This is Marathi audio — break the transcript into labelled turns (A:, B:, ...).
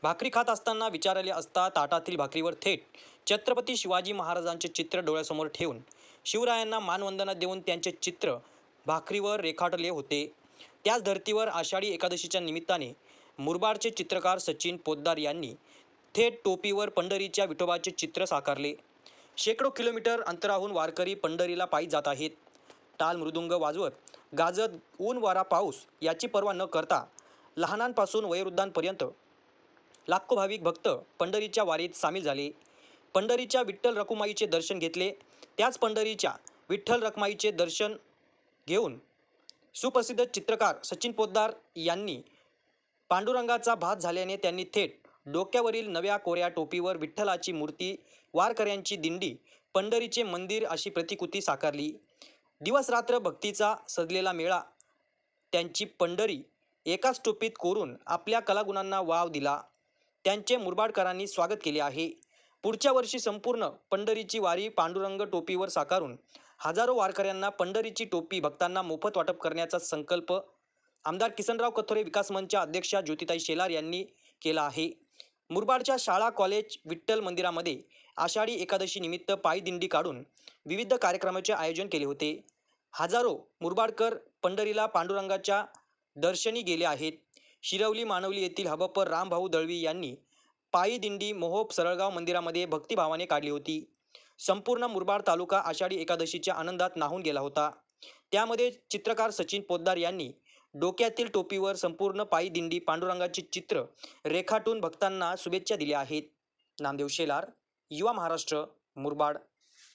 A: भाकरी खात असताना विचारले असता ताटातील भाकरीवर थेट छत्रपती शिवाजी महाराजांचे चित्र डोळ्यासमोर ठेवून शिवरायांना मानवंदना देऊन त्यांचे चित्र भाकरीवर रेखाटले होते. त्याच धर्तीवर आषाढी एकादशीच्या निमित्ताने मुरबाडचे चित्रकार सचिन पोद्दार यांनी थेट टोपीवर पंढरीच्या विठोबाचे चित्र साकारले. शेकडो किलोमीटर अंतराहून वारकरी पंढरीला पायी जात आहेत. टाळ मृदुंग वाजवत, गाजत, ऊन वारा पाऊस याची पर्वा न करता लहानांपासून वयोवृद्धांपर्यंत लाखो भाविक भक्त पंढरीच्या वारीत सामील झाले. पंढरीच्या विठ्ठल रखुमाईचे दर्शन घेतले. त्याच पंढरीच्या विठ्ठल रखुमाईचे दर्शन घेऊन सुप्रसिद्ध चित्रकार सचिन पोद्दार यांनी पांडुरंगाचा भात झाल्याने त्यांनी थेट डोक्यावरील नव्या कोऱ्या टोपीवर विठ्ठलाची मूर्ती, वारकऱ्यांची दिंडी, पंढरीचे मंदिर अशी प्रतिकृती साकारली. दिवस रात्र भक्तीचा सजलेला मेळा त्यांची पंढरी एकाच टोपीत कोरून आपल्या कलागुणांना वाव दिला. त्यांचे मुरबाडकरांनी स्वागत केले आहे. पुढच्या वर्षी संपूर्ण पंढरीची वारी पांडुरंग टोपीवर साकारून हजारो वारकऱ्यांना पंढरीची टोपी भक्तांना मोफत वाटप करण्याचा संकल्प आमदार किसनराव कथोरे विकास मंचच्या अध्यक्षा ज्योतिताई शेलार यांनी केला आहे. मुरबाडच्या शाळा कॉलेज विठ्ठल मंदिरामध्ये आषाढी एकादशी निमित्त पायी दिंडी काढून विविध कार्यक्रमाचे आयोजन केले होते. हजारो मुरबाडकर पंढरीला पांडुरंगाच्या दर्शनी गेले आहेत. शिरवली मानवली येथील हबप्पर रामभाऊ दळवी यांनी पायी दिंडी मोहोप सरळगाव मंदिरामध्ये भक्तिभावाने काढली होती. संपूर्ण मुरबाड तालुका आषाढी एकादशीच्या आनंदात न्हाऊन गेला होता. त्यामध्ये चित्रकार सचिन पोद्दार यांनी डोक्यातील टोपीवर संपूर्ण पायी दिंडी पांडुरंगाची चित्र रेखाटून भक्तांना शुभेच्छा दिल्या आहेत. नामदेव शेलार, युवा महाराष्ट्र, मुरबाड.